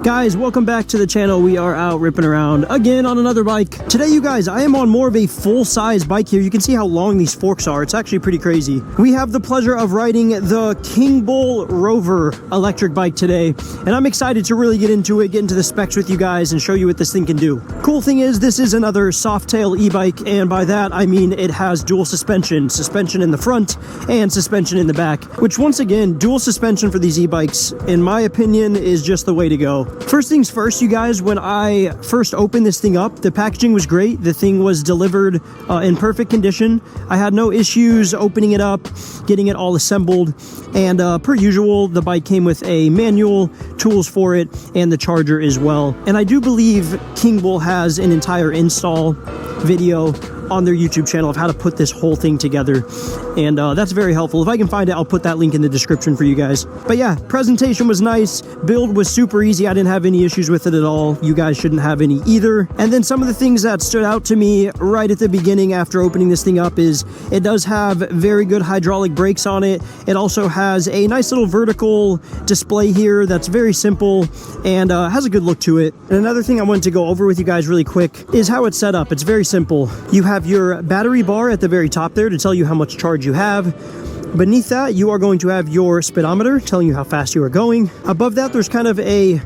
Guys, welcome back to the channel. We are out ripping around again on another bike. Today, you guys, I am on more of a full-size bike here. You can see how long these forks are. It's actually pretty crazy. We have the pleasure of riding the Kingbull Rover electric bike today, and I'm excited to really get into it, get into the specs with you guys, and show you what this thing can do. Cool thing is, this is another soft-tail e-bike, and by that, I mean it has dual suspension. Suspension in the front and suspension in the back, which once again, dual suspension for these e-bikes, in my opinion, is just the way to go. First things first, you guys, when I first opened this thing up, the packaging was great. The thing was delivered in perfect condition. I had no issues opening it up, getting it all assembled, and per usual, the bike came with a manual, tools for it, and the charger as well. And I do believe Kingbull has an entire install video on their YouTube channel of how to put this whole thing together, and that's very helpful. If I can find it, I'll put that link in the description for you guys. But yeah, presentation was nice, build was super easy. I didn't have any issues with it at all. You guys shouldn't have any either. And then some of the things that stood out to me right at the beginning after opening this thing up is it does have very good hydraulic brakes on it. It also has a nice little vertical display here that's very simple and has a good look to it. And another thing I wanted to go over with you guys really quick is how it's set up. It's very simple. You have your battery bar at the very top there to tell you how much charge you have. Beneath that, you are going to have your speedometer telling you how fast you are going. Above that, there's kind of a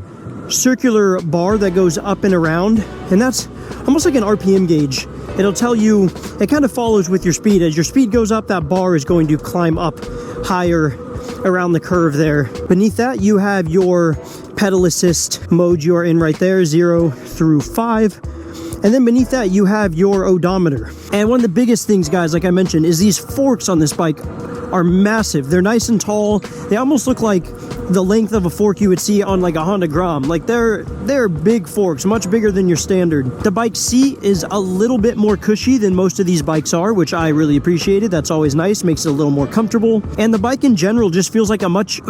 circular bar that goes up and around, and that's almost like an RPM gauge. It'll tell you, it kind of follows with your speed. As your speed goes up, that bar is going to climb up higher around the curve there. Beneath that, you have your pedal assist mode you are in right there, 0 through 5. And then beneath that, you have your odometer. And one of the biggest things, guys, like I mentioned, is these forks on this bike are massive. They're nice and tall. They almost look like the length of a fork you would see on like a Honda Grom. Like they're big forks, much bigger than your standard. The bike seat is a little bit more cushy than most of these bikes are, which I really appreciated. That's always nice, makes it a little more comfortable. And the bike in general just feels like a much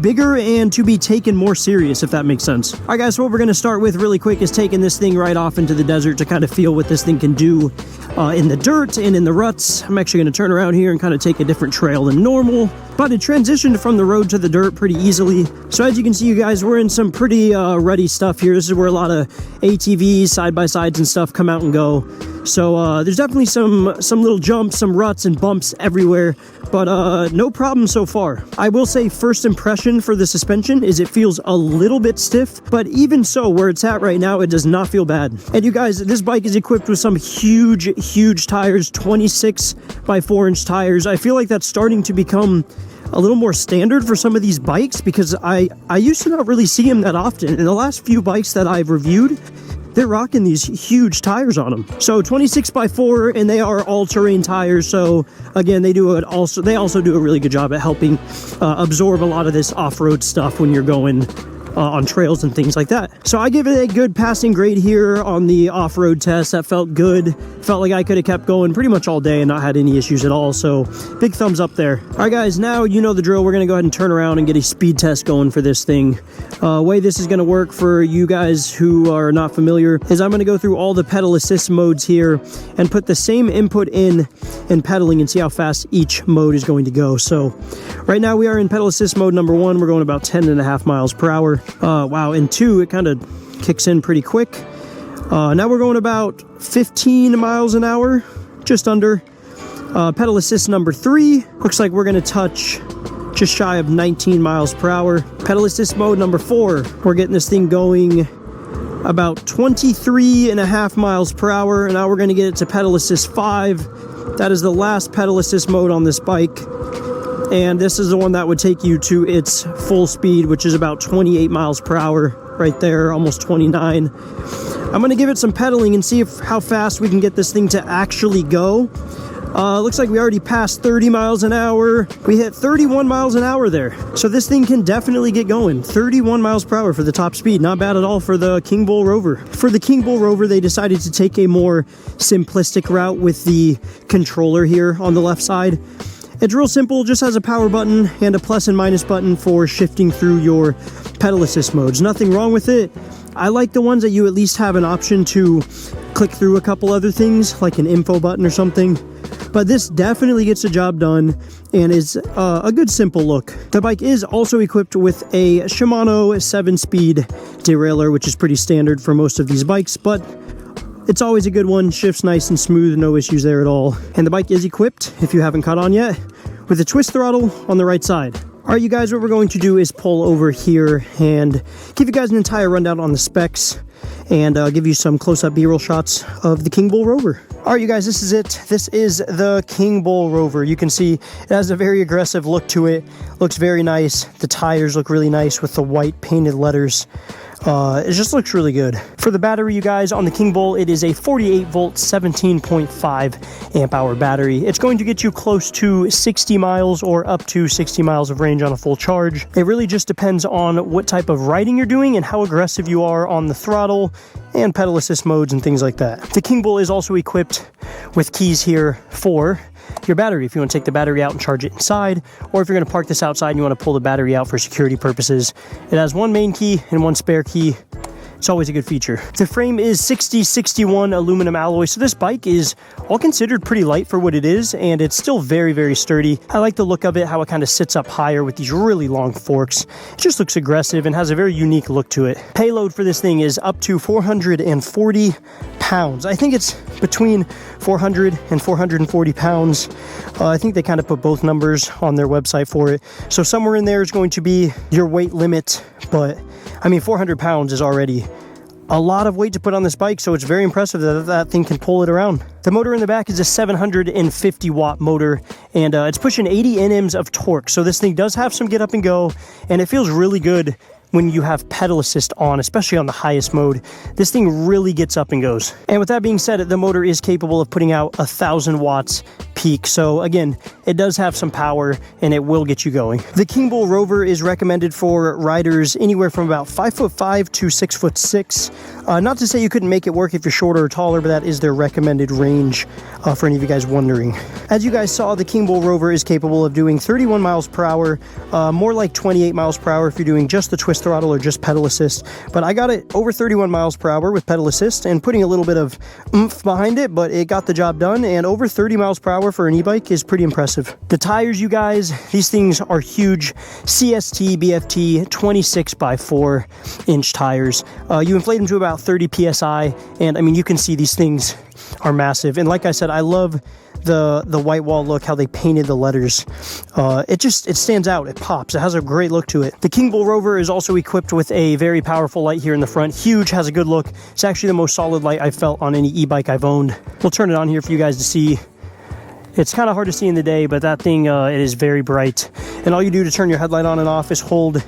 bigger and to be taken more serious, if that makes sense. All right, guys, so what we're gonna start with really quick is taking this thing right off into the desert to kind of feel what this thing can do in the dirt and in the ruts. I'm actually gonna turn around here and kind of take a different trail than normal, but it transitioned from the road to the dirt pretty easily. So as you can see, you guys, we're in some pretty ruddy stuff here. This is where a lot of ATVs, side-by-sides and stuff come out and go. So there's definitely some little jumps, some ruts and bumps everywhere, but no problem so far. I will say first impression for the suspension is it feels a little bit stiff, but even so, where it's at right now, it does not feel bad. And you guys, this bike is equipped with some huge tires, 26 by 4-inch tires. I feel like that's starting to become a little more standard for some of these bikes because I used to not really see them that often. In the last few bikes that I've reviewed, they're rocking these huge tires on them. So 26 by 4, and they are all-terrain tires. So again, they also do a really good job at helping absorb a lot of this off-road stuff when you're going on trails and things like that. So I give it a good passing grade here on the off-road test. That felt good. Felt like I could have kept going pretty much all day and not had any issues at all. So big thumbs up there. All right, guys, now you know the drill. We're gonna go ahead and turn around and get a speed test going for this thing. Way this is gonna work for you guys who are not familiar is I'm gonna go through all the pedal assist modes here and put the same input in pedaling and see how fast each mode is going to go. So right now we are in pedal assist mode number 1. We're going about 10.5 miles per hour. Wow, in 2, it kind of kicks in pretty quick. Now we're going about 15 miles an hour, just under. Pedal assist number 3, looks like we're going to touch just shy of 19 miles per hour. Pedal assist mode number 4, we're getting this thing going about 23.5 miles per hour. And now we're going to get it to pedal assist 5. That is the last pedal assist mode on this bike. And this is the one that would take you to its full speed, which is about 28 miles per hour right there, almost 29. I'm going to give it some pedaling and see how fast we can get this thing to actually go. Looks like we already passed 30 miles an hour. We hit 31 miles an hour there. So this thing can definitely get going. 31 miles per hour for the top speed. Not bad at all for the Kingbull Rover. For the Kingbull Rover, they decided to take a more simplistic route with the controller here on the left side. It's real simple, just has a power button and a plus and minus button for shifting through your pedal assist modes. Nothing wrong with it. I like the ones that you at least have an option to click through a couple other things, like an info button or something. but this definitely gets the job done and is a good simple look. The bike is also equipped with a Shimano 7-speed derailleur, which is pretty standard for most of these bikes, but it's always a good one. Shifts nice and smooth, no issues there at all. And the bike is equipped, if you haven't caught on yet, with a twist throttle on the right side. All right, you guys, what we're going to do is pull over here and give you guys an entire rundown on the specs and give you some close-up B-roll shots of the Kingbull Rover. All right, you guys, this is it. This is the Kingbull Rover. You can see it has a very aggressive look to it. Looks very nice. The tires look really nice with the white painted letters. It just looks really good. For the battery, you guys, on the Kingbull, it is a 48-volt, 17.5 amp-hour battery. It's going to get you close to 60 miles or up to 60 miles of range on a full charge. It really just depends on what type of riding you're doing and how aggressive you are on the throttle and pedal assist modes and things like that. The Kingbull is also equipped with keys here for your battery if you want to take the battery out and charge it inside, or if you're going to park this outside and you want to pull the battery out for security purposes. It has one main key and one spare key. It's always a good feature. The frame is 6061 aluminum alloy, so this bike is all considered pretty light for what it is, and it's still very, very sturdy. I like the look of it, how it kind of sits up higher with these really long forks. It just looks aggressive and has a very unique look to it. Payload for this thing is up to 440 pounds. I think it's between 400 and 440 pounds. I think they kind of put both numbers on their website for it. So somewhere in there is going to be your weight limit, but I mean, 400 pounds is already a lot of weight to put on this bike, so it's very impressive that that thing can pull it around. The motor in the back is a 750 watt motor, and it's pushing 80 Nms of torque, so this thing does have some get up and go, and it feels really good when you have pedal assist on, especially on the highest mode. This thing really gets up and goes. And with that being said, the motor is capable of putting out 1,000 watts peak. So again, it does have some power and it will get you going. The Kingbull Rover is recommended for riders anywhere from about 5'5" to 6'6". Not to say you couldn't make it work if you're shorter or taller, but that is their recommended range for any of you guys wondering. As you guys saw, the Kingbull Rover is capable of doing 31 miles per hour, more like 28 miles per hour if you're doing just the twist throttle or just pedal assist. But I got it over 31 miles per hour with pedal assist and putting a little bit of oomph behind it, but it got the job done, and over 30 miles per hour for an e-bike is pretty impressive. The tires, you guys, these things are huge. CST BFT 26x4-inch tires. You inflate them to about 30 psi, and I mean, you can see these things are massive. And like I said, I love the white wall look, how they painted the letters. It stands out, it pops, it has a great look to it. The Kingbull Rover is also equipped with a very powerful light here in the front. Huge, has a good look. It's actually the most solid light I've felt on any e-bike I've owned. We'll turn it on here for you guys to see. It's kind of hard to see in the day, but that thing, it is very bright. And all you do to turn your headlight on and off is hold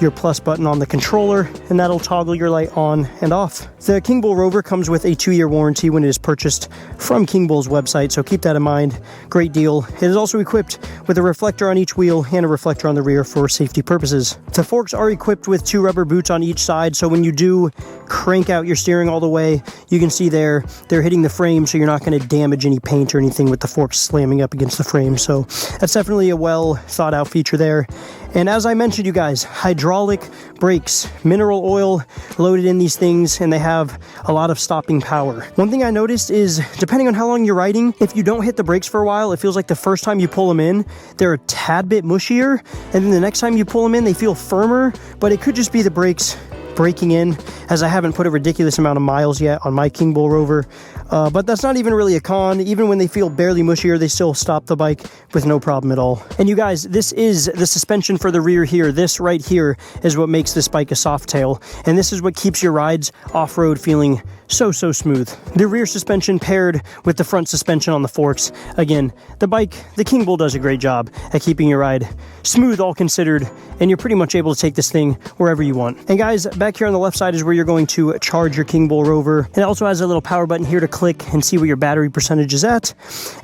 your plus button on the controller, and that'll toggle your light on and off. The Kingbull Rover comes with a 2-year warranty when it is purchased from Kingbull's website, so keep that in mind. Great deal. It is also equipped with a reflector on each wheel and a reflector on the rear for safety purposes. The forks are equipped with 2 rubber boots on each side, so when you do crank out your steering all the way, you can see they're hitting the frame, so you're not going to damage any paint or anything with the forks slamming up against the frame. So that's definitely a well thought out feature there. And as I mentioned, you guys, hydraulic brakes, mineral oil loaded in these things, and they have a lot of stopping power. One thing I noticed is, depending on how long you're riding, if you don't hit the brakes for a while, it feels like the first time you pull them in, they're a tad bit mushier, and then the next time you pull them in, they feel firmer, but it could just be the brakes breaking in, as I haven't put a ridiculous amount of miles yet on my Kingbull Rover. But that's not even really a con. Even when they feel barely mushier, they still stop the bike with no problem at all. And you guys, this is the suspension for the rear here. This right here is what makes this bike a soft tail, and this is what keeps your rides off-road feeling so smooth. The rear suspension paired with the front suspension on the forks. Again, the Kingbull does a great job at keeping your ride smooth, all considered, and you're pretty much able to take this thing wherever you want. And guys, back here on the left side is where you're going to charge your Kingbull Rover. It also has a little power button here to click and see what your battery percentage is at.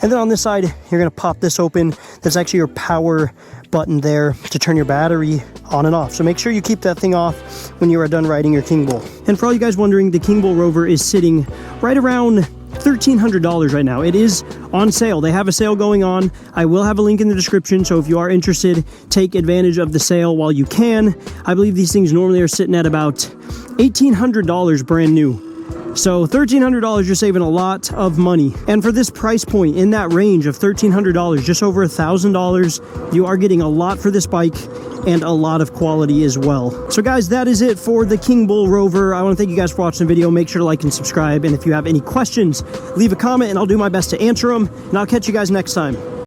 And then on this side, you're going to pop this open. That's actually your power button there to turn your battery on and off. So make sure you keep that thing off when you are done riding your Kingbull. And for all you guys wondering, the Kingbull Rover is sitting right around $1,300 right now. It is on sale. They have a sale going on. I will have a link in the description, so if you are interested, take advantage of the sale while you can. I believe these things normally are sitting at about $1,800 brand new. So $1,300, you're saving a lot of money. And for this price point, in that range of $1,300, just over $1,000, you are getting a lot for this bike and a lot of quality as well. So guys, that is it for the Kingbull Rover. I want to thank you guys for watching the video. Make sure to like and subscribe. And if you have any questions, leave a comment and I'll do my best to answer them. And I'll catch you guys next time.